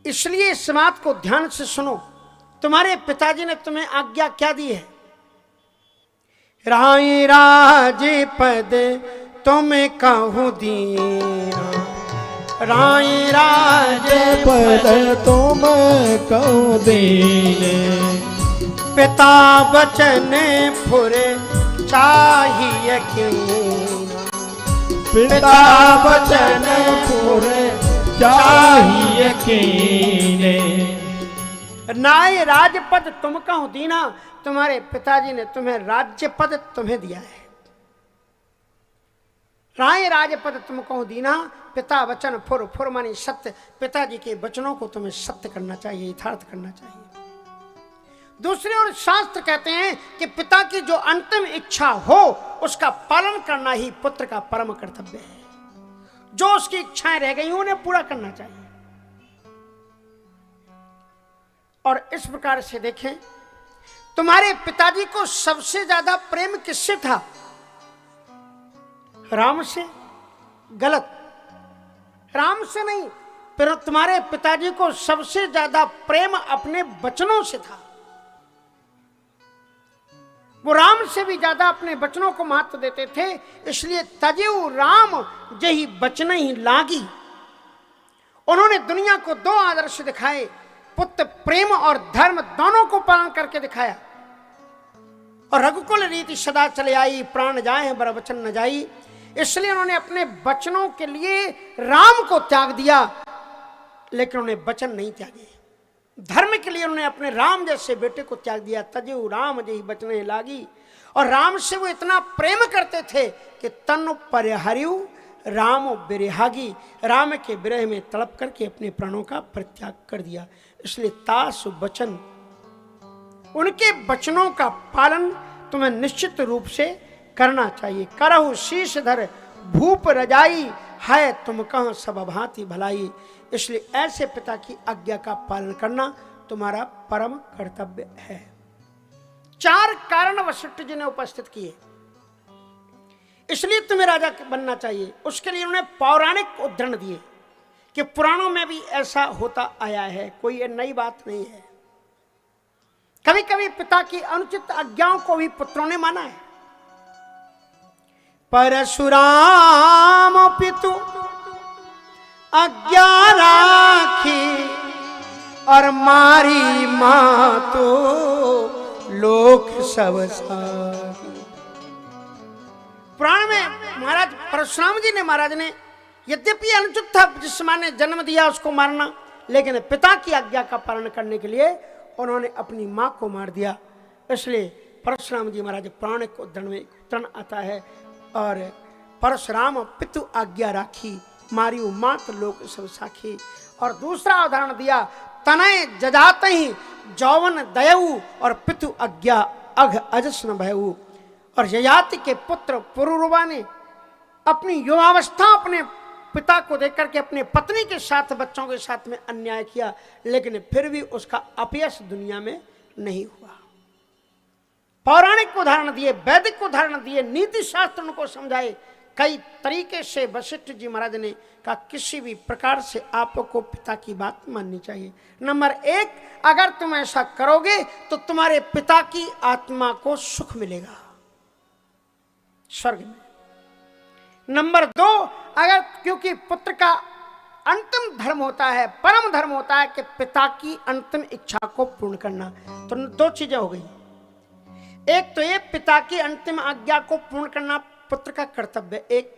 इसलिए इस बात को ध्यान से सुनो, तुम्हारे पिताजी ने तुम्हें आज्ञा क्या दी है? राई राज पद तुम कहूँ दीना, राई राज पद तुम कहूँ दीने, पिता बचन फुरे चाहिए क्यों, पिता बचन पूरे चाहिए कीने। नाय राजपद तुम कहूँ दीना, तुम्हारे पिताजी ने तुम्हें राज्य पद तुम्हें दिया है। राय राजपद तुम कहूँ दीना, पिता वचन फुर, फुर मानी सत्य, पिताजी के वचनों को तुम्हें सत्य करना चाहिए, यथार्थ करना चाहिए। दूसरी ओर शास्त्र कहते हैं कि पिता की जो अंतिम इच्छा हो उसका पालन करना ही पुत्र का परम कर्तव्य है। जो उसकी इच्छाएं रह गई उन्हें पूरा करना चाहिए। और इस प्रकार से देखें, तुम्हारे पिताजी को सबसे ज्यादा प्रेम किससे था? राम से? गलत, राम से नहीं, पर तुम्हारे पिताजी को सबसे ज्यादा प्रेम अपने वचनों से था। वो राम से भी ज्यादा अपने वचनों को महत्व देते थे। इसलिए तजेऊ राम जही बचन ही लागी, उन्होंने दुनिया को दो आदर्श दिखाए, पुत्र प्रेम और धर्म दोनों को पालन करके दिखाया। और रघुकुल रीति सदा चले आई, प्राण जाए बर वचन न जाई। इसलिए उन्होंने अपने वचनों के लिए राम को त्याग दिया, लेकिन उन्हें वचन नहीं त्यागे। धर्म के लिए उन्होंने अपने राम जैसे बेटे को त्याग दिया। तजेऊ राम जही बचने लागी। और राम से वो इतना प्रेम करते थे कि तन परिहरियु राम बिरहागी, राम के विरह में तड़प करके अपने प्राणों का परित्याग कर दिया। इसलिए तासु वचन, उनके वचनों का पालन तुम्हें निश्चित रूप से करना चाहिए। करहु शीश धर भूप रजाई, है तुम कहाँ सब भांति भलाई। इसलिए ऐसे पिता की आज्ञा का पालन करना तुम्हारा परम कर्तव्य है। चार कारण वशिष्ठ जी ने उपस्थित किए, इसलिए तुम्हें राजा बनना चाहिए। उसके लिए उन्होंने पौराणिक उद्धरण दिए कि पुराणों में भी ऐसा होता आया है, कोई ये नई बात नहीं है। कभी कभी पिता की अनुचित आज्ञाओं को भी पुत्रों ने माना है। परशुराम पितु आज्ञा राखी, और मारी मां तो लोक सब सारी। पुराण में महाराज परशुराम जी ने, महाराज ने यद्यपि अनुचित था जिस मां ने जन्म दिया उसको मारना, लेकिन पिता की आज्ञा का पालन करने के लिए उन्होंने अपनी मां को मार दिया। इसलिए परशुराम जी महाराज पौराणिक उद्धरण में उद्धरण आता है, और परशुराम पितु आज्ञा राखी, मारियु मात लोक सब साखी। और दूसरा उदाहरण दिया, तनय जजात ही जौवन दयऊ, और पितु आज्ञा अघ अजस न भयऊ। और ययाति के पुत्र पुरुरवा ने अपनी युवावस्था अपने पिता को देकर के अपने पत्नी के साथ, बच्चों के साथ में अन्याय किया, लेकिन फिर भी उसका अपयश दुनिया में नहीं हुआ। पौराणिक उदाहरण दिए, वैदिक उदाहरण दिए, नीति शास्त्र उनको समझाए। कई तरीके से वशिष्ठ जी महाराज ने कहा किसी भी प्रकार से आपको पिता की बात माननी चाहिए। नंबर एक, अगर तुम ऐसा करोगे तो तुम्हारे पिता की आत्मा को सुख मिलेगा स्वर्ग में। नंबर दो, अगर, क्योंकि पुत्र का अंतिम धर्म होता है, परम धर्म होता है कि पिता की अंतिम इच्छा को पूर्ण करना। तो दो चीजें हो गई, एक तो ये पिता की अंतिम आज्ञा को पूर्ण करना पुत्र का कर्तव्य एक,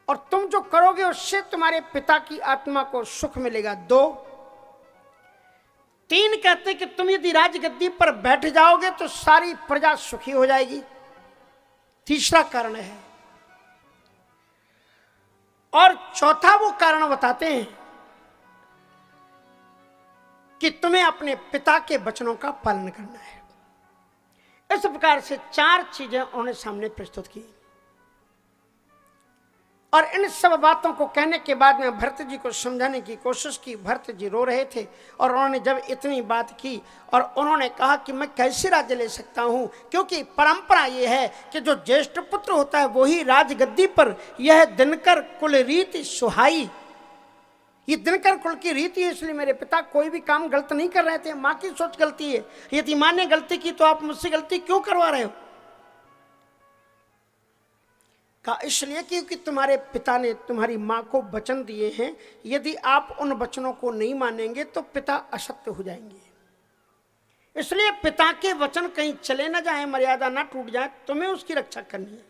और तुम जो करोगे उससे तुम्हारे पिता की आत्मा को सुख मिलेगा दो। तीन, कहते कि तुम यदि राजगद्दी पर बैठ जाओगे तो सारी प्रजा सुखी हो जाएगी। तीसरा कारण है। और चौथा वो कारण बताते हैं कि तुम्हें अपने पिता के वचनों का पालन करना है। इस प्रकार से चार चीजें उन्होंने सामने प्रस्तुत की। और इन सब बातों को कहने के बाद में भरत जी को समझाने की कोशिश की। भरत जी रो रहे थे, और उन्होंने जब इतनी बात की और उन्होंने कहा कि मैं कैसे राज्य ले सकता हूं, क्योंकि परंपरा यह है कि जो ज्येष्ठ पुत्र होता है वही राजगद्दी पर, यह दिनकर कुल रीति सुहाई, ये दिनकर कुल की रीति है, इसलिए मेरे पिता कोई भी काम गलत नहीं कर रहे थे। माँ की सोच गलती है, यदि माँ ने गलती की तो आप मुझसे गलती क्यों करवा रहे हो? कहा इसलिए क्योंकि तुम्हारे पिता ने तुम्हारी माँ को वचन दिए हैं, यदि आप उन वचनों को नहीं मानेंगे तो पिता असत्य हो जाएंगे। इसलिए पिता के वचन कहीं चले ना जाए, मर्यादा ना टूट जाए, तुम्हें उसकी रक्षा करनी है।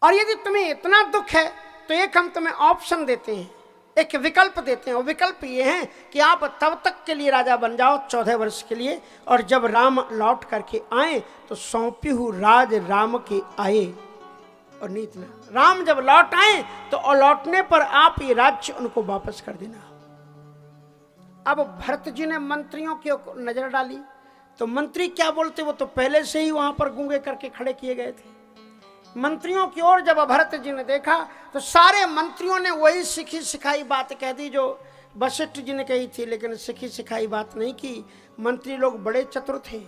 और यदि तुम्हें इतना दुख है तो एक हम तुम्हें ऑप्शन देते हैं, एक विकल्प देते हैं। और विकल्प ये है कि आप तब तक के लिए राजा बन जाओ 14 वर्ष के लिए, और जब राम लौट करके आए तो सौंपी हूं राज राम के आए। और नहीं इतना, राम जब लौट आए तो लौटने पर आप ये राज्य उनको वापस कर देना। अब भरत जी ने मंत्रियों की नजर डाली तो मंत्री क्या बोलते, वो तो पहले से ही वहां पर गूंगे करके खड़े किए गए थे। मंत्रियों की ओर जब भरत जी ने देखा तो सारे मंत्रियों ने वही सिखी सिखाई बात कह दी जो वशिष्ठ जी ने कही थी, लेकिन सिखी सिखाई बात नहीं की। मंत्री लोग बड़े चतुर थे,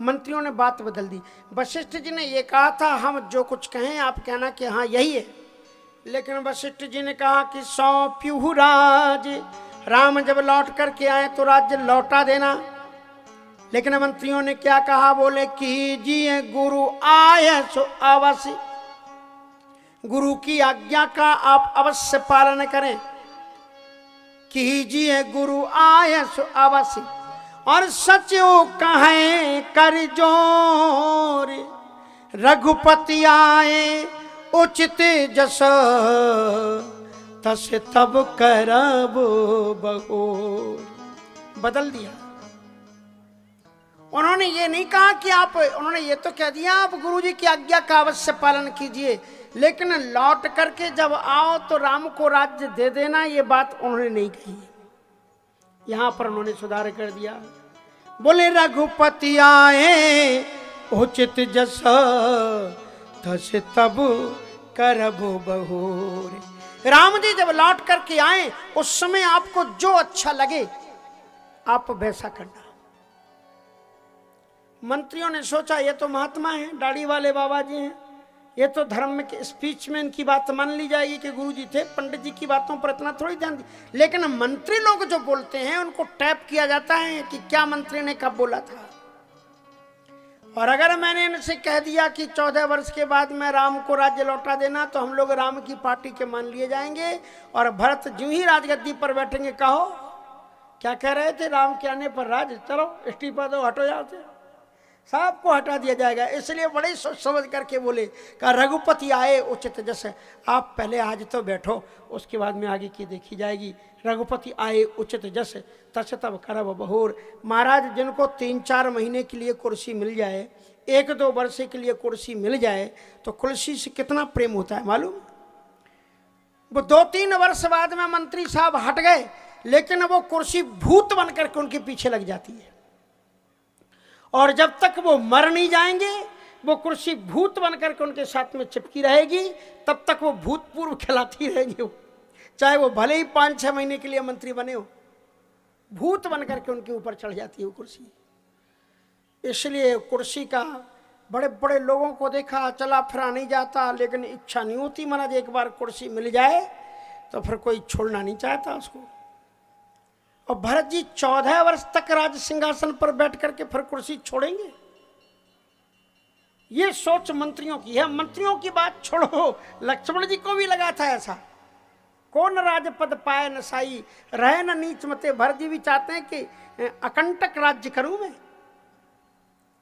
मंत्रियों ने बात बदल दी। वशिष्ठ जी ने ये कहा था हम जो कुछ कहें आप कहना कि हाँ यही है, लेकिन वशिष्ठ जी ने कहा कि सौंप्यू राज, राम जब लौट करके आए तो राज्य लौटा देना। लेकिन मंत्रियों ने क्या कहा, बोले कीजिए गुरु आए सो अवश्य, गुरु की आज्ञा का आप अवश्य पालन करें। कीजिए गुरु आए सो अवश्य, और सचो कहें कर जोर, रघुपति आए उचित जस, तस तब करब बहोर। बदल दिया। उन्होंने ये नहीं कहा कि आप, उन्होंने ये तो कह दिया आप गुरुजी की आज्ञा का अवश्य पालन कीजिए, लेकिन लौट करके जब आओ तो राम को राज्य दे देना, ये बात उन्होंने नहीं कही। यहां पर उन्होंने सुधार कर दिया, बोले रघुपति आए उचित जस, तस तब करब बहोर। राम जी जब लौट करके आए उस समय आपको जो अच्छा लगे आप वैसा करना। मंत्रियों ने सोचा ये तो महात्मा हैं, दाढ़ी वाले बाबा जी हैं, ये तो धर्म के स्पीच में इनकी बात मान ली जाएगी कि गुरुजी थे, पंडित जी की बातों पर इतना थोड़ी ध्यान दी। लेकिन मंत्री लोग जो बोलते हैं उनको टैप किया जाता है कि क्या मंत्री ने कब बोला था। और अगर मैंने इनसे कह दिया कि 14 वर्ष के बाद मैं राम को राज्य लौटा देना, तो हम लोग राम की पार्टी के मान लिए जाएंगे और भरत जो ही राजगद्दी पर बैठेंगे, कहो क्या कह रहे थे, राम के आने पर राज, चलो इस्तीफा दो, हटो जाते, सबको हटा दिया जाएगा। इसलिए बड़े सोच समझ करके बोले कि रघुपति आए उचित जस, आप पहले आज तो बैठो, उसके बाद में आगे की देखी जाएगी। रघुपति आए उचित जस, तस तब करब बहोर। महाराज जिनको 3-4 महीने के लिए कुर्सी मिल जाए, 1-2 वर्ष के लिए कुर्सी मिल जाए, तो कुर्सी से कितना प्रेम होता है मालूम। वो 2-3 वर्ष बाद में मंत्री साहब हट गए, लेकिन वो कुर्सी भूत बन करके उनके पीछे लग जाती है, और जब तक वो मर नहीं जाएंगे वो कुर्सी भूत बनकर के उनके साथ में चिपकी रहेगी, तब तक वो भूतपूर्व खिलाती रहेगी। चाहे वो भले ही 5-6 महीने के लिए मंत्री बने हो, भूत बनकर के उनके ऊपर चढ़ जाती है वो कुर्सी। इसलिए कुर्सी का बड़े बड़े लोगों को देखा, चला फिरा नहीं जाता, लेकिन इच्छा नहीं होती महाराज एक बार कुर्सी मिल जाए तो फिर कोई छोड़ना नहीं चाहता उसको। और भरत जी 14 वर्ष तक राज सिंहासन पर बैठ करके फिर कुर्सी छोड़ेंगे, ये सोच मंत्रियों की है। मंत्रियों की बात छोड़ो, लक्ष्मण जी को भी लगा था ऐसा, कौन राजपद पाए न साई, रहे न नीच मते। भरत जी भी चाहते हैं कि अकंटक राज्य करूं मैं,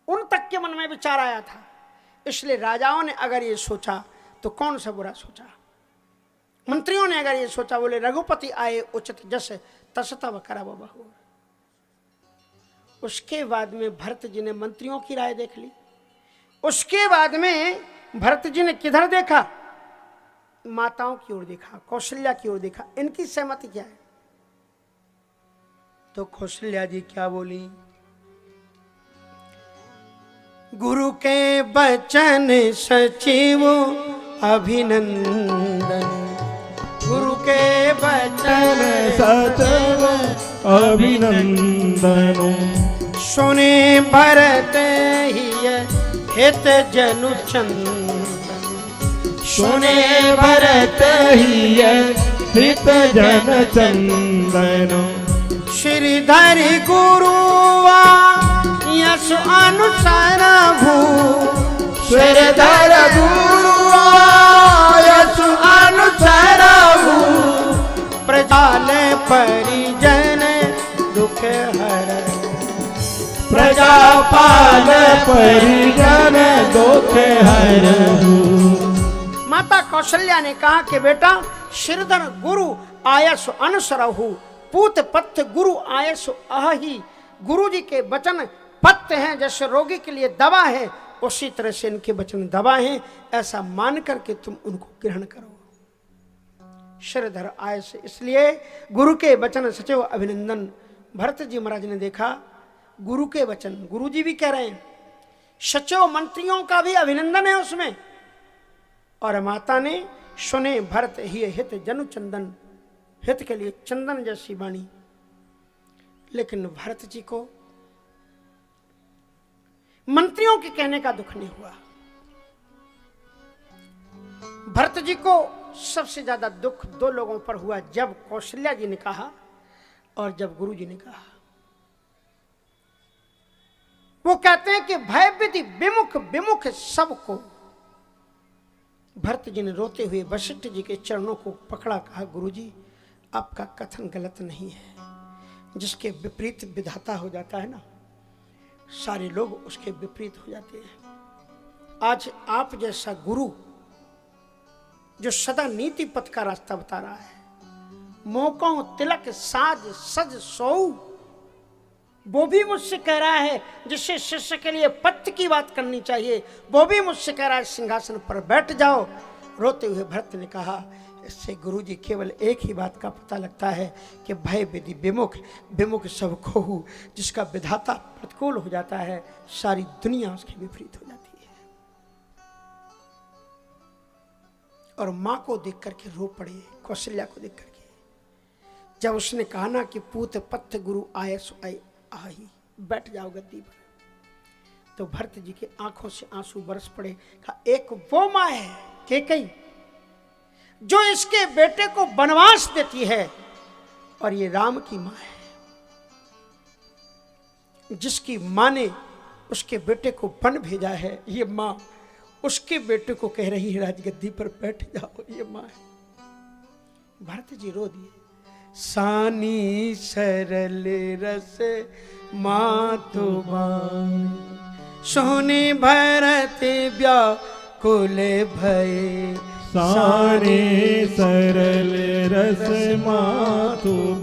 उन तक के मन में विचार आया था। इसलिए राजाओं ने अगर ये सोचा तो कौन सा बुरा सोचा। मंत्रियों ने अगर ये सोचा, बोले रघुपति आए उचित जस, तस तब करब बहोर। उसके बाद में भरत जी ने मंत्रियों की राय देख ली। उसके बाद में भरत जी ने किधर देखा, माताओं की ओर देखा, कौशल्या की ओर देखा, इनकी सहमति क्या है। तो कौशल्या जी क्या बोली, गुरु के बचन सचिव अभिनंदन, गुरु के बचन सचिव अभिनंदन, सुने भरत हिय हित जनु चंदन, सुने भरत रही हित जन चंदन श्रीधर गुरुआ यश अनुसार भू श्रीधर गुरुआ यश अनुसार भू प्रजाले परिजन दुख हर प्रजा पाल परिजन दुख हरहु। माता कौशल्या ने कहा कि बेटा श्रीधर गुरु आयस अनुसरहु पूत पथ्य गुरु आयस आही। गुरु जी के वचन पथ्य हैं, जैसे रोगी के लिए दवा है उसी तरह से इनके वचन दवा हैं, ऐसा मान करके तुम उनको ग्रहण करो। श्रीधर आयस, इसलिए गुरु के वचन सचैव अभिनंदन। भरत जी महाराज ने देखा गुरु के वचन, गुरु जी भी कह रहे हैं, सचैव मंत्रियों का भी अभिनंदन है उसमें। और माता ने सुने भरत ही हित जनु चंदन, हित के लिए चंदन जैसी वाणी। लेकिन भरत जी को मंत्रियों के कहने का दुख नहीं हुआ। भरत जी को सबसे ज्यादा दुख दो लोगों पर हुआ, जब कौशल्या जी ने कहा और जब गुरु जी ने कहा। वो कहते हैं कि भय विधि विमुख विमुख सबको। भरत जी ने रोते हुए वशिष्ठ जी के चरणों को पकड़ा, कहा गुरु जी आपका कथन गलत नहीं है। जिसके विपरीत विधाता हो जाता है ना, सारे लोग उसके विपरीत हो जाते हैं। आज आप जैसा गुरु जो सदा नीति पथ का रास्ता बता रहा है, मौकों तिलक साज सज सोऊ, वो भी मुझसे कह रहा है जिससे शिष्य के लिए पत्य की बात करनी चाहिए, वो भी मुझसे कह रहा है सिंहासन पर बैठ जाओ। रोते हुए भरत ने कहा इससे गुरु जी केवल एक ही बात का पता लगता है कि भय विधि विमुख विमुख सब खोहू। जिसका विधाता प्रतिकूल हो जाता है सारी दुनिया उसके विपरीत हो जाती है। और मां को देख करके रो पड़े, कौशल्या को देख करके, जब उसने कहा ना कि पूत पथ्य गुरु आए सो आए आई, बैठ जाओ गद्दी पर, तो भरत जी के आंखों से आंसू बरस पड़े। कहा एक वो मां है कैकेयी जो इसके बेटे को वनवास देती है, और ये राम की मां है जिसकी मां ने उसके बेटे को वन भेजा है। ये मां उसके बेटे को कह रही है राजगद्दी पर बैठ जाओ, ये मां है। भरत जी रो दिए। सानी सरल रस मातुबान सोने भरत व्याकुल भये। सारे सरल रस मातुबानी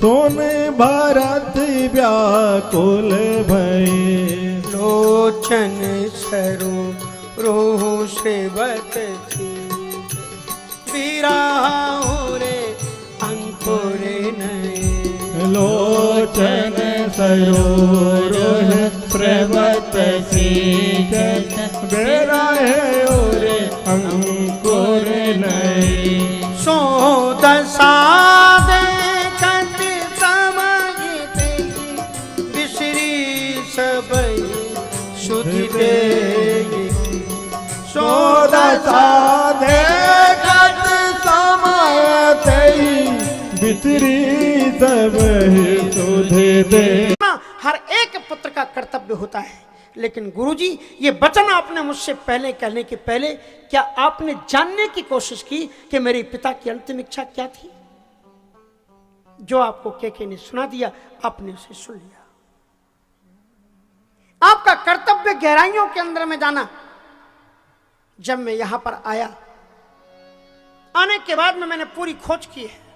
सोने भरत व्याकुल भये। लोचन सरो रोहु सेवत विराहो रे अंकुर नये। लोचन सरोह प्रवत सीखत बेराहे ओरे अंकुर नये। सो दशा देखत समझते बिसरी सब सुधि दे। सो दशा देखत समझते बिसरी सब सुधि दे। हर एक पुत्र का कर्तव्य होता है, लेकिन गुरुजी ये वचन आपने मुझसे पहले कहने के पहले क्या आपने जानने की कोशिश की कि मेरे पिता की अंतिम इच्छा क्या थी? जो आपको केके ने सुना दिया आपने उसे सुन लिया। आपका कर्तव्य गहराइयों के अंदर में जाना। जब मैं यहां पर आया, आने के बाद में मैंने पूरी खोज की है।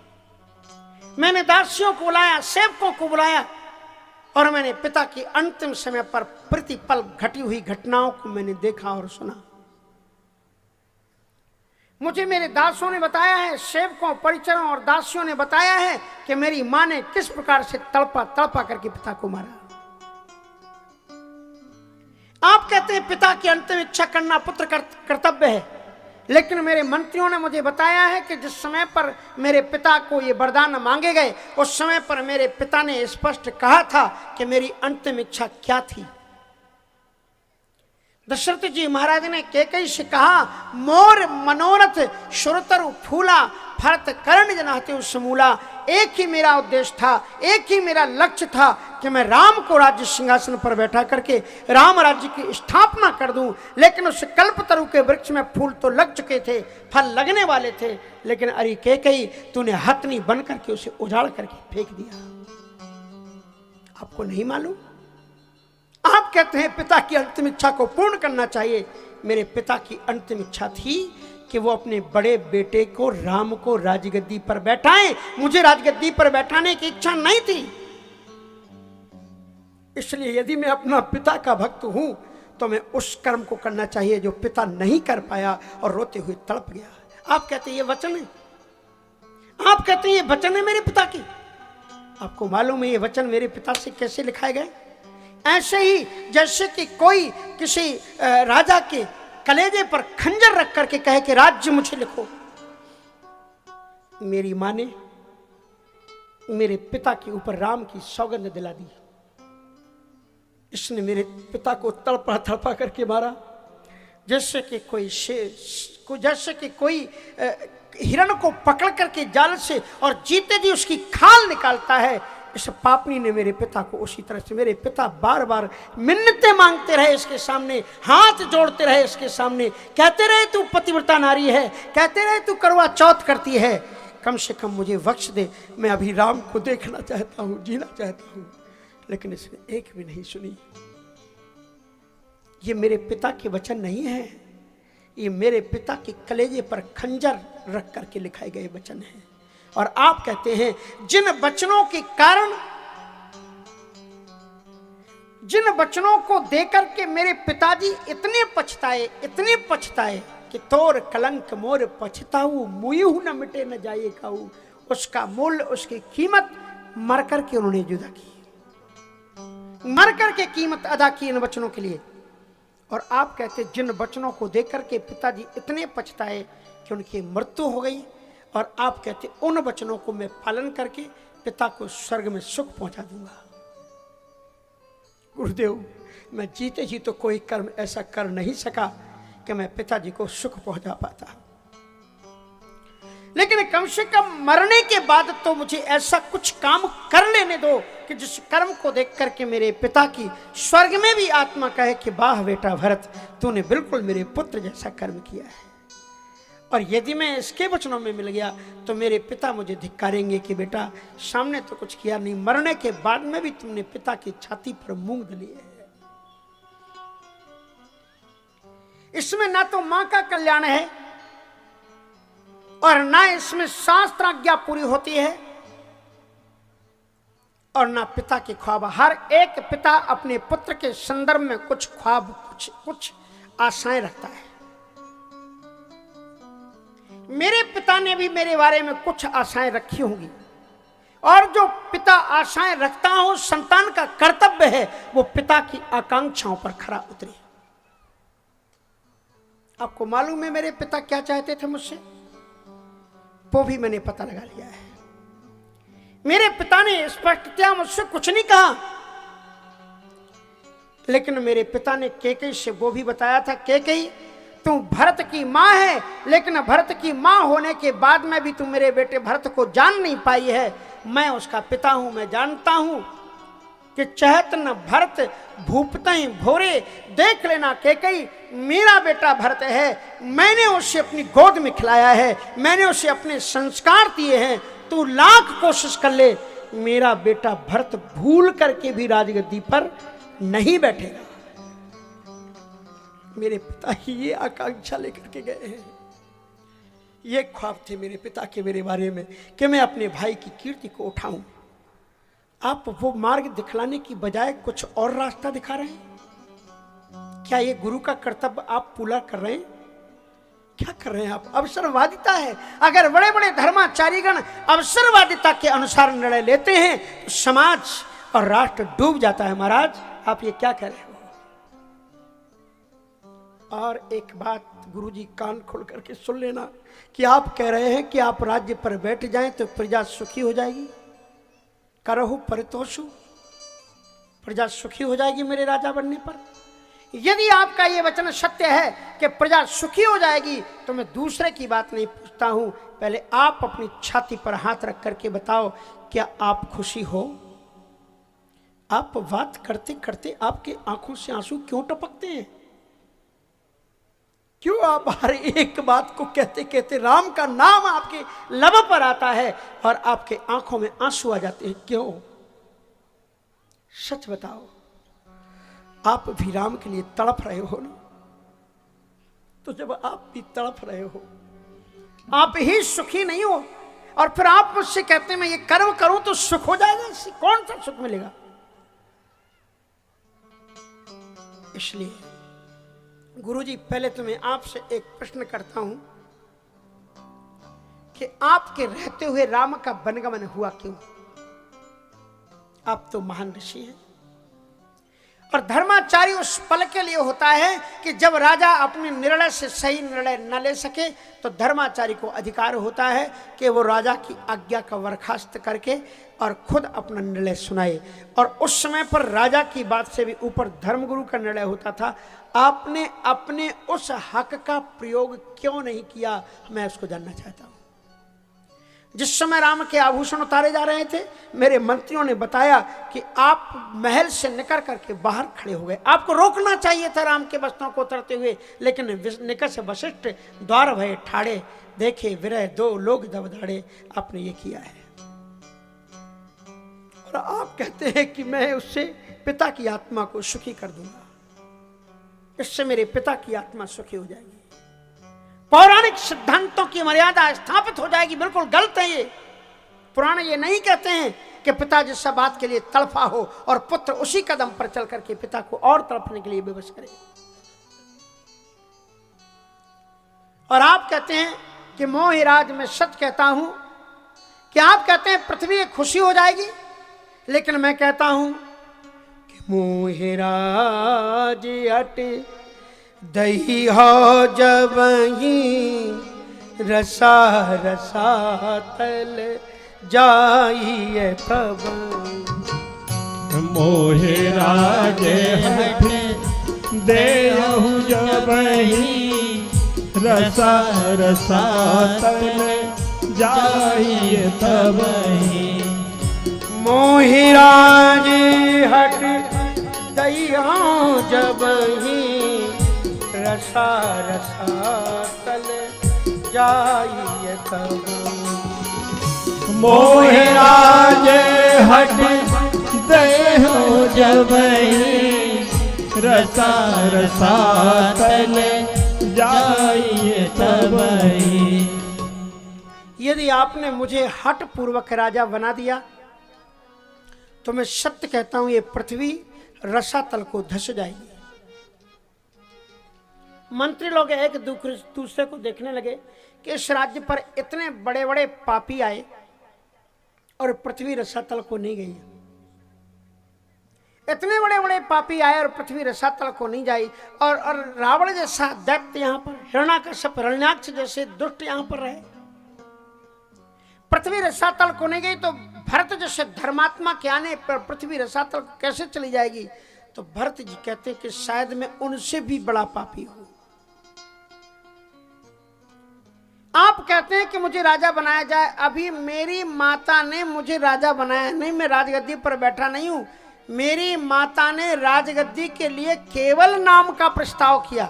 मैंने दासियों को बुलाया, सेवकों को बुलाया, और मैंने पिता की अंतिम समय पर प्रतिपल घटी हुई घटनाओं को मैंने देखा और सुना। मुझे मेरे दासों ने बताया है, सेवकों, परिचरों और दासियों ने बताया है कि मेरी मां ने किस प्रकार से तड़पा तड़पा करके पिता को मारा। आप कहते हैं पिता की अंतिम इच्छा करना पुत्र कर्तव्य है, लेकिन मेरे मंत्रियों ने मुझे बताया है कि जिस समय पर मेरे पिता को ये वरदान मांगे गए, उस समय पर मेरे पिता ने स्पष्ट कहा था कि मेरी अंतिम इच्छा क्या थी। दशरथ जी महाराज ने कैकेयी से कहा, मोर मनोरथ सुरतरु फूला, भरत कर्ण जनाते समूला। एक ही मेरा उद्देश्य था, एक ही मेरा लक्ष्य था कि मैं राम को राज्य सिंहासन पर बैठा करके राम राज्य की स्थापना कर दूं। लेकिन उस कल्पतरु के वृक्ष में फूल तो लग चुके थे, फल लगने वाले थे, लेकिन अरे कैकेयी तूने हथनी बन करके उसे उजाड़ करके फेंक दिया। आपको नहीं मालूम? आप कहते हैं पिता की अंतिम इच्छा को पूर्ण करना चाहिए। मेरे पिता की अंतिम इच्छा थी कि वो अपने बड़े बेटे को राम को राजगद्दी पर बैठाएं। मुझे राजगद्दी पर बैठाने की इच्छा नहीं थी। इसलिए यदि मैं अपना पिता का भक्त हूं तो मैं उस कर्म को करना चाहिए जो पिता नहीं कर पाया और रोते हुए तड़प गया। आप कहते हैं ये वचन है, आप कहते हैं ये वचन है मेरे पिता की। आपको मालूम है ये वचन मेरे पिता से कैसे लिखाए गए? ऐसे ही जैसे कि कोई किसी राजा के कलेजे पर खंजर रख करके कहे कि राज्य मुझे लिखो। मेरी मां ने मेरे पिता के ऊपर राम की सौगंध दिला दी। इसने मेरे पिता को तड़पा तड़पा करके मारा, जैसे कि कोई शेर, जैसे कि कोई हिरण को पकड़ करके जाल से और जीते जी उसकी खाल निकालता है। इस पापनी ने मेरे पिता को उसी तरह से, मेरे पिता बार बार मिन्नतें मांगते रहे इसके सामने, हाथ जोड़ते रहे इसके सामने, कहते रहे तू पतिव्रता नारी है, कहते रहे तू करवा चौथ करती है, कम से कम मुझे बख्श दे, मैं अभी राम को देखना चाहता हूं, जीना चाहता हूं। लेकिन इसने एक भी नहीं सुनी। ये मेरे पिता के वचन नहीं है, ये मेरे पिता के कलेजे पर खंजर रख करके लिखाए गए वचन हैं। और आप कहते हैं जिन वचनों के कारण, जिन वचनों को देकर के मेरे पिताजी इतने पछताए कि तोर कलंक मोर पछताऊ, मुयू न मिटे न जाए खाऊ। उसका मूल्य, उसकी कीमत मर करके उन्होंने जुदा की, मर करके कीमत अदा की इन वचनों के लिए। और आप कहते जिन वचनों को देकर के पिताजी इतने पछताए कि उनकी मृत्यु हो गई। और आप कहते उन वचनों को मैं पालन करके पिता को स्वर्ग में सुख पहुंचा दूंगा। गुरुदेव, मैं जीते जी तो कोई कर्म ऐसा कर नहीं सका कि मैं पिताजी को सुख पहुंचा पाता, लेकिन कम से कम मरने के बाद तो मुझे ऐसा कुछ काम कर लेने दो कि जिस कर्म को देख करके मेरे पिता की स्वर्ग में भी आत्मा कहे कि वाह बेटा भरत, तूने बिल्कुल मेरे पुत्र जैसा कर्म किया है। और यदि मैं इसके वचनों में मिल गया तो मेरे पिता मुझे धिक्कारेंगे कि बेटा सामने तो कुछ किया नहीं, मरने के बाद में भी तुमने पिता की छाती पर मूंग लिए है। इसमें ना तो मां का कल्याण है और ना इसमें शास्त्राज्ञा पूरी होती है और ना पिता के ख्वाब। हर एक पिता अपने पुत्र के संदर्भ में कुछ ख्वाब, कुछ आशाएं रखता है। मेरे पिता ने भी मेरे बारे में कुछ आशाएं रखी होंगी, और जो पिता आशाएं रखता हो, संतान का कर्तव्य है वो पिता की आकांक्षाओं पर खरा उतरे। आपको मालूम है मेरे पिता क्या चाहते थे मुझसे? वो भी मैंने पता लगा लिया है। मेरे पिता ने स्पष्टतया मुझसे कुछ नहीं कहा, लेकिन मेरे पिता ने कैकेयी से वो भी बताया था, कैकेयी तू भरत की मां है, लेकिन भरत की मां होने के बाद में भी तू मेरे बेटे भरत को जान नहीं पाई है। मैं उसका पिता हूं, मैं जानता हूं कि चहत न भरत भूपतहि भोरे, देख लेना कैकेयी मेरा बेटा भरत है, मैंने उसे अपनी गोद में खिलाया है, मैंने उसे अपने संस्कार दिए हैं। तू लाख कोशिश कर ले, मेरा बेटा भरत भूल करके भी राजगद्दी पर नहीं बैठेगा। मेरे पिता ही ये आकांक्षा लेकर के गए हैं, ये ख्वाब थे मेरे पिता के मेरे बारे में कि मैं अपने भाई की कीर्ति को उठाऊं। आप वो मार्ग दिखलाने की बजाय कुछ और रास्ता दिखा रहे हैं। क्या ये गुरु का कर्तव्य आप पूरा कर रहे हैं? क्या कर रहे हैं आप? अवसरवादिता है। अगर बड़े बड़े धर्माचारीगण अवसरवादिता के अनुसार निर्णय लेते हैं तो समाज और राष्ट्र डूब जाता है। महाराज, आप ये क्या कह रहे हो? और एक बात गुरुजी कान खोल करके सुन लेना कि आप कह रहे हैं कि आप राज्य पर बैठ जाएं तो प्रजा सुखी हो जाएगी। करहु परितोषु, प्रजा सुखी हो जाएगी मेरे राजा बनने पर। यदि आपका ये वचन सत्य है कि प्रजा सुखी हो जाएगी तो मैं दूसरे की बात नहीं पूछता हूं, पहले आप अपनी छाती पर हाथ रख करके बताओ, क्या आप खुशी हो? आप बात करते करते आपके आंखों से आंसू क्यों टपकते हैं? क्यों आप हर एक बात को कहते कहते राम का नाम आपके लब पर आता है और आपके आंखों में आंसू आ जाते हैं? क्यों? सच बताओ, आप भी राम के लिए तड़प रहे हो ना? तो जब आप भी तड़प रहे हो, आप ही सुखी नहीं हो, और फिर आप मुझसे कहते हैं मैं ये कर्म करूं तो सुख हो जाएगा, इससे कौन सा सुख मिलेगा? इसलिए गुरुजी, पहले तो मैं आपसे एक प्रश्न करता हूं कि आपके रहते हुए राम का वनगमन हुआ क्यों? आप तो महान ऋषि हैं, और धर्माचारी उस पल के लिए होता है कि जब राजा अपने निर्णय से सही निर्णय न ले सके तो धर्माचारी को अधिकार होता है कि वो राजा की आज्ञा का बर्खास्त करके और खुद अपना निर्णय सुनाए, और उस समय पर राजा की बात से भी ऊपर धर्मगुरु का निर्णय होता था। आपने अपने उस हक का प्रयोग क्यों नहीं किया, मैं उसको जानना चाहता हूं। जिस समय राम के आभूषण उतारे जा रहे थे, मेरे मंत्रियों ने बताया कि आप महल से निकल करके बाहर खड़े हो गए। आपको रोकना चाहिए था राम के वस्त्रों को उतरते हुए, लेकिन निकट से वशिष्ठ द्वार भये ठाड़े, देखे विरह दो लोग दबदाड़े। आपने ये किया है, और आप कहते हैं कि मैं उससे पिता की आत्मा को सुखी कर दूंगा, इससे मेरे पिता की आत्मा सुखी हो जाएगी, पौराणिक सिद्धांतों की मर्यादा स्थापित हो जाएगी। बिल्कुल गलत है ये। पुराण ये नहीं कहते हैं कि पिता जिस बात के लिए तड़फा हो और पुत्र उसी कदम पर चल करके पिता को और तड़पने के लिए विवश करे। और आप कहते हैं कि मोहिराज, मैं सच कहता हूं कि आप कहते हैं पृथ्वी खुशी हो जाएगी, लेकिन मैं कहता हूं कि मोहिराज हट दही हो जब ही रसा रसा तल जाइए तब। मोहिराज हट देहु जब ही रसा रसा तल जाइए तब ही। मोहिराज हट दही हो जब ही रसा रसा तल जाइए तब। मोहिराज हट देहु जब ही रसा रसा तल जाइए तब ही। यदि आपने मुझे हठ पूर्वक राजा बना दिया तो मैं सत्य कहता हूं ये पृथ्वी रसातल को धस जाएगी। मंत्री लोग एक दूसरे को देखने लगे कि इस राज्य पर इतने बड़े बड़े पापी आए और पृथ्वी रसातल को नहीं गई। इतने बड़े बड़े पापी आए और पृथ्वी रसातल को नहीं जाई, और रावण जैसा दैत्य यहाँ पर, हिरण्याकश्यप हिरण्याक्ष जैसे दुष्ट यहाँ पर रहे, पृथ्वी रसातल को नहीं गई। तो भरत जैसे धर्मात्मा के आने पर पृथ्वी रसातल कैसे चली जाएगी? तो भरत जी कहते हैं कि शायद मैं उनसे भी बड़ा पापी हूं। आप कहते हैं कि मुझे राजा बनाया जाए, अभी मेरी माता ने मुझे राजा बनाया नहीं, मैं राजगद्दी पर बैठा नहीं हूं। मेरी माता ने राजगद्दी के लिए केवल नाम का प्रस्ताव किया,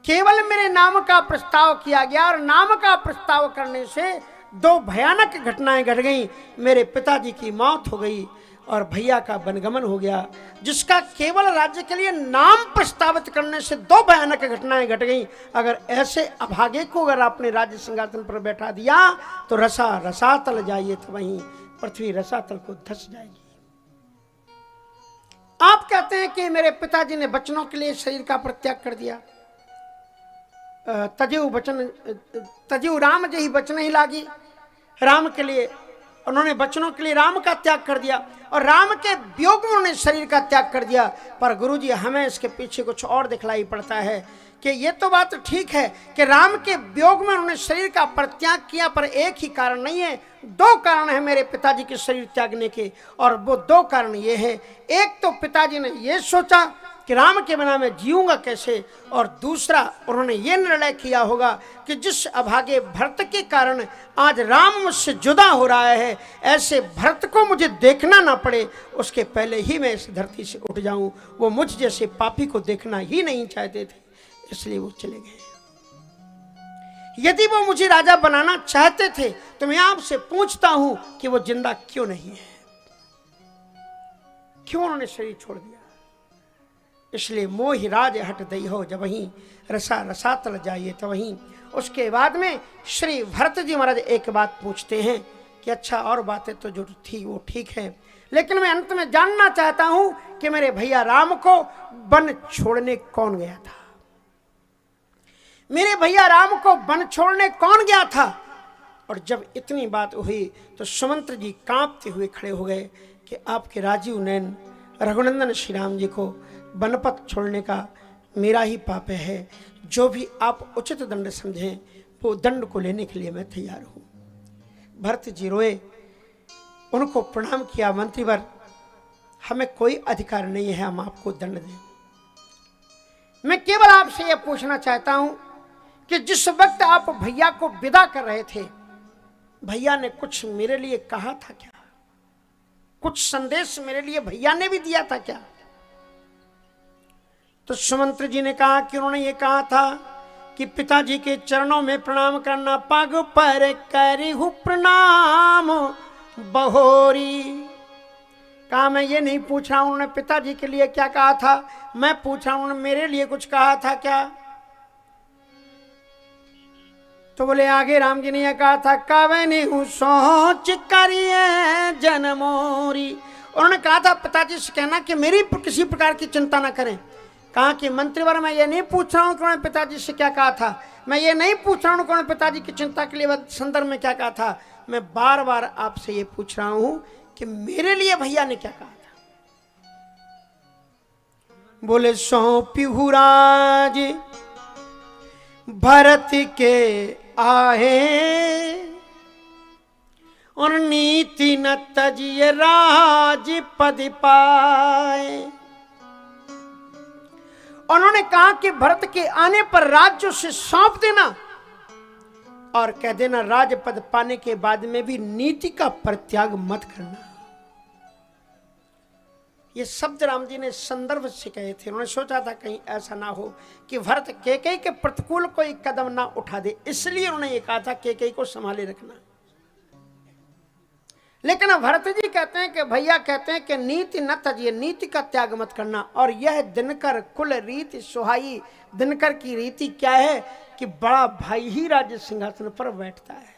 केवल मेरे नाम का प्रस्ताव किया गया, और नाम का प्रस्ताव करने से दो भयानक घटनाएं घट गईं। मेरे पिताजी की मौत हो गई और भैया का वनगमन हो गया, जिसका केवल राज्य के लिए नाम प्रस्तावित करने से दो भयानक घटनाएं घट गईं। अगर ऐसे अभागे को अगर आपने राज्य सिंहासन पर बैठा दिया तो रसा रसातल जाइए तो वहीं पृथ्वी रसातल को धस जाएगी। आप कहते हैं कि मेरे पिताजी ने वचनों के लिए शरीर का परित्याग कर दिया, तजेऊ राम जही वचन ही लागी। राम के लिए उन्होंने वचनों के लिए राम का त्याग कर दिया, और राम के वियोग में उन्होंने शरीर का त्याग कर दिया। पर गुरुजी, हमें इसके पीछे कुछ और दिखलाई पड़ता है कि ये तो बात ठीक है कि राम के वियोग में उन्होंने शरीर का परित्याग किया, पर एक ही कारण नहीं है, दो कारण है मेरे पिताजी के शरीर त्यागने के, और वो दो कारण ये है। एक तो पिताजी ने ये सोचा कि राम के बिना मैं जीऊंगा कैसे, और दूसरा उन्होंने ये निर्णय किया होगा कि जिस अभागे भरत के कारण आज राम मुझसे जुदा हो रहा है, ऐसे भरत को मुझे देखना ना पड़े, उसके पहले ही मैं इस धरती से उठ जाऊं। वो मुझ जैसे पापी को देखना ही नहीं चाहते थे, इसलिए वो चले गए। यदि वो मुझे राजा बनाना चाहते थे तो मैं आपसे पूछता हूं कि वो जिंदा क्यों नहीं है, क्यों उन्होंने शरीर छोड़ दिया। इसलिए मोहि राज हट दई हो, जब वहीं रसा रसातल जाइए तो वहीं। उसके बाद में श्री भरत जी महाराज एक बात पूछते हैं कि अच्छा, और बातें तो जो थी वो ठीक है, लेकिन मैं अंत में जानना चाहता हूं कि मेरे भैया राम को वन छोड़ने कौन गया था। मेरे भैया राम को वन छोड़ने कौन गया था। और जब इतनी बात हुई तो सुमंत्र जी कांपते हुए खड़े हो गए कि आपके राजीव नयन रघुनंदन श्री राम जी को वनपथ छोड़ने का मेरा ही पाप है। जो भी आप उचित दंड समझें वो दंड को लेने के लिए मैं तैयार हूं। भरत जी रोए, उनको प्रणाम किया, मंत्रीवर हमें कोई अधिकार नहीं है हम आपको दंड दें। मैं केवल आपसे यह पूछना चाहता हूं कि जिस वक्त आप भैया को विदा कर रहे थे, भैया ने कुछ मेरे लिए कहा था क्या? कुछ संदेश मेरे लिए भैया ने भी दिया था क्या? तो सुमंत्र जी ने कहा कि उन्होंने ये कहा था कि पिताजी के चरणों में प्रणाम करना, पग पर करी हूं प्रणाम बहोरी। कहा मैं ये नहीं पूछ रहा हूं उन्होंने पिताजी के लिए क्या कहा था, मैं पूछ रहा हूं उन्होंने मेरे लिए कुछ कहा था क्या? तो बोले आगे राम जी ने यह कहा था, कावनी हूं सोच करिए जनमोरी। उन्होंने कहा था पिताजी से कहना कि मेरी किसी प्रकार की चिंता ना करें। कहा कि मंत्रीवर मैं ये नहीं पूछ रहा हूं कि उन्होंने पिताजी से क्या कहा था, मैं ये नहीं पूछ रहा हूं कि उन्होंने पिताजी की चिंता के लिए संदर्भ में क्या कहा था, मैं बार बार आपसे ये पूछ रहा हूं कि मेरे लिए भैया ने क्या कहा था। बोले सौंपी राज भरत के आहे, और नीति न तजिए राज पद पाए। उन्होंने कहा कि भरत के आने पर राज्य से सौंप देना और कह देना राजपद पाने के बाद में भी नीति का परित्याग मत करना। ये शब्द राम जी ने संदर्भ से कहे थे। उन्होंने सोचा था कहीं ऐसा ना हो कि भरत कैकेयी के प्रतिकूल कोई कदम ना उठा दे, इसलिए उन्होंने ये कहा था कैकेयी को संभाले रखना। लेकिन भरत जी कहते हैं कि भैया कहते हैं कि नीति न तजिए, नीति का त्याग मत करना। और यह दिनकर कुल रीति सुहाई। दिनकर की रीति क्या है कि बड़ा भाई ही राज्य सिंहासन पर बैठता है।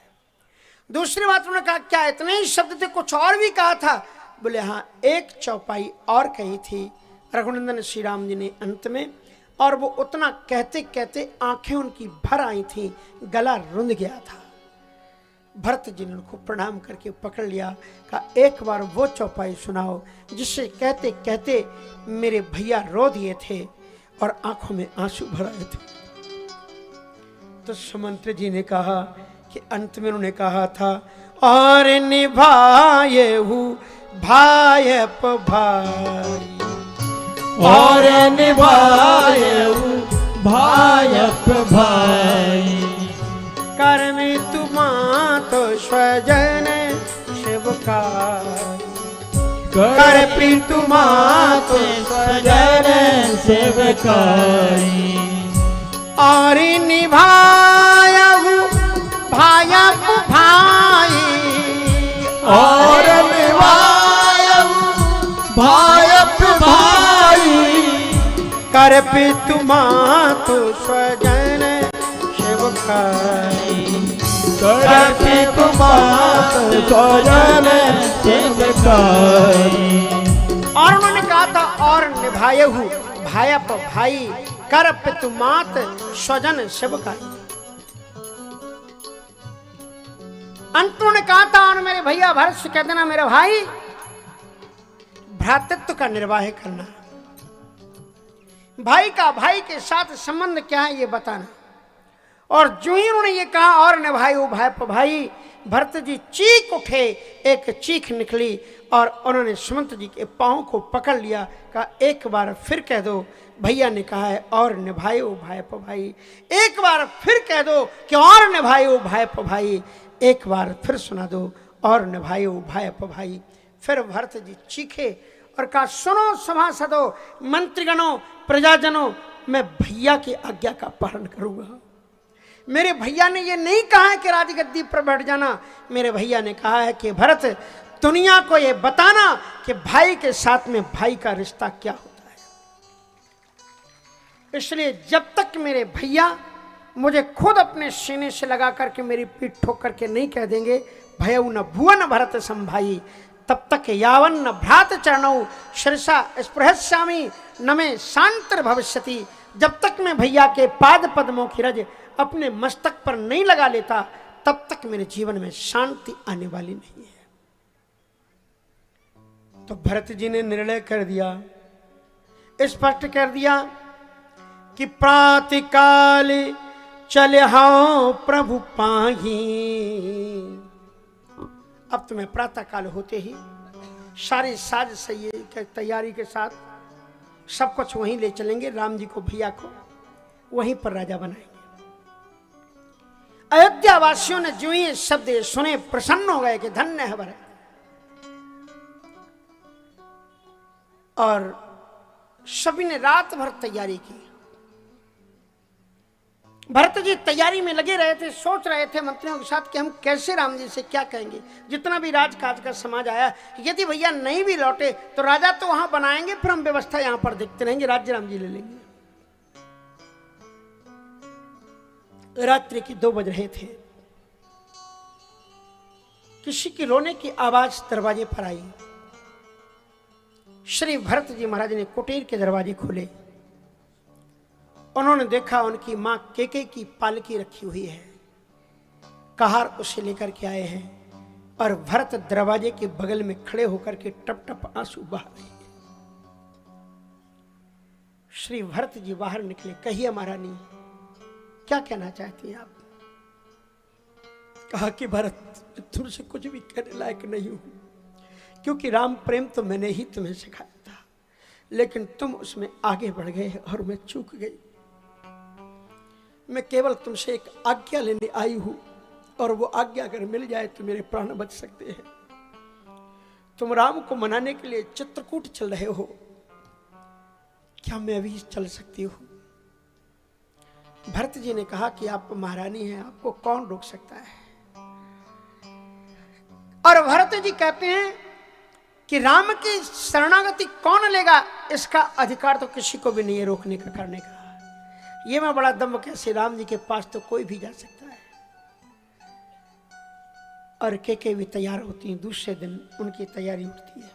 दूसरी बात उन्होंने कहा क्या इतने ही शब्द थे, कुछ और भी कहा था? बोले हाँ, एक चौपाई और कही थी रघुनंदन श्री राम जी ने अंत में, और वो उतना कहते कहते आंखें उनकी भर आई थी, गला रुंध गया था। भरत जी ने उनको प्रणाम करके पकड़ लिया, कहा एक बार वो चौपाई सुनाओ जिससे कहते कहते मेरे भैया रो दिए थे और आंखों में आंसू भर आए थे। तो सुमंत्र जी ने कहा कि अंत में उन्होंने कहा था, और निभाए हूँ भायप भाई, और निभाए हूँ भायप भाई, कर्मी तुमा तो स्वजन शिवकार, कर तुमा तो स्वजन शिवकारी, और निभाया हूँ भायप भाई, और निभाया हूँ भायप भाई, कर तुमा तो स्वजन शिवकारी, कर तुमा तो स्वजन शिवकारी। और उन्होंने कहा था और निभाए हूँ भायप भाई, कर पितुमात स्वजन शिवकारी। अंत ने कहा था और मेरे भैया भरत से कह देना मेरे भाई भ्रातृत्व का निर्वाह करना, भाई का भाई के साथ संबंध क्या है ये बताना। और जो ही उन्होंने ये कहा और निभाए हो भाई, भरत जी चीख उठे, एक चीख निकली और उन्होंने सुमंत जी के पाँव को पकड़ लिया, कहा एक बार फिर कह दो। भैया ने कहा है और निभायो भाई प भाई। एक बार फिर कह दो कि और निभायो भाई प भाई। एक बार फिर सुना दो और निभायो भाई प भाई। फिर भरत जी चीखे और कहा सुनो सभासदों, मंत्रीगणों, प्रजाजनों, मैं भैया की आज्ञा का पालन करूंगा। मेरे भैया ने ये नहीं कहा है कि राजगद्दी पर बैठ जाना। मेरे भैया ने कहा है कि भरत, दुनिया को ये बताना कि भाई के साथ में भाई का रिश्ता क्या होता है। इसलिए जब तक मेरे भैया मुझे खुद अपने सीने से लगा करके मेरी पीठ ठोक करके नहीं कह देंगे भयउ न भुवन भरत संभाई, तब तक यावन न भ्रात चरणौ शिरसा स्पृहस्यामि न में शांतर भविष्यति। जब तक मैं भैया के पाद पद्मों की रज अपने मस्तक पर नहीं लगा लेता, तब तक मेरे जीवन में शांति आने वाली नहीं है। तो भरत जी ने निर्णय कर दिया, स्पष्ट कर दिया कि प्रातःकाल चले हां प्रभु पाही। अब तुम्हें प्रातः काल होते ही सारी साज सही की तैयारी के साथ सब कुछ वहीं ले चलेंगे। राम जी को, भैया को वहीं पर राजा बनाएंगे। अयोध्या वासियों ने जो ही शब्द सुने प्रसन्न हो गए कि धन्य है भरत। और सभी ने रात भर तैयारी की। भरत जी तैयारी में लगे रहे थे, सोच रहे थे मंत्रियों के साथ कि हम कैसे राम जी से क्या कहेंगे। जितना भी राजकाज का समाज आया, यदि भैया नहीं भी लौटे तो राजा तो वहां बनाएंगे, फिर हम व्यवस्था यहां पर देखते रहेंगे, राज्य राम जी ले लेंगे। रात्रि की 2 बज रहे थे। किसी की रोने की आवाज दरवाजे पर आई। श्री भरत जी महाराज ने कुटीर के दरवाजे खोले। उन्होंने देखा उनकी मां केके की पालकी रखी हुई है, कहार उसे लेकर के आए हैं और भरत दरवाजे के बगल में खड़े होकर के टप टप आंसू बहा रहे हैं। श्री भरत जी बाहर निकले। कहिए महारानी, क्या कहना चाहती हैं आप? कहा कि भरत, तुमसे कुछ भी कहने लायक नहीं हूं, क्योंकि राम प्रेम तो मैंने ही तुम्हें सिखाया था, लेकिन तुम उसमें आगे बढ़ गए और मैं चूक गई। मैं केवल तुमसे एक आज्ञा लेने आई हूं, और वो आज्ञा अगर मिल जाए तो मेरे प्राण बच सकते हैं। तुम राम को मनाने के लिए चित्रकूट चल रहे हो, क्या मैं भी चल सकती हूं? भरत जी ने कहा कि आप महारानी हैं, आपको कौन रोक सकता है? और भरत जी कहते हैं कि राम की शरणागति कौन लेगा, इसका अधिकार तो किसी को भी नहीं है रोकने का, करने का। ये मैं बड़ा दम कैसे, राम जी के पास तो कोई भी जा सकता है। और के भी तैयार होती हैं। दूसरे दिन उनकी तैयारी उठती है।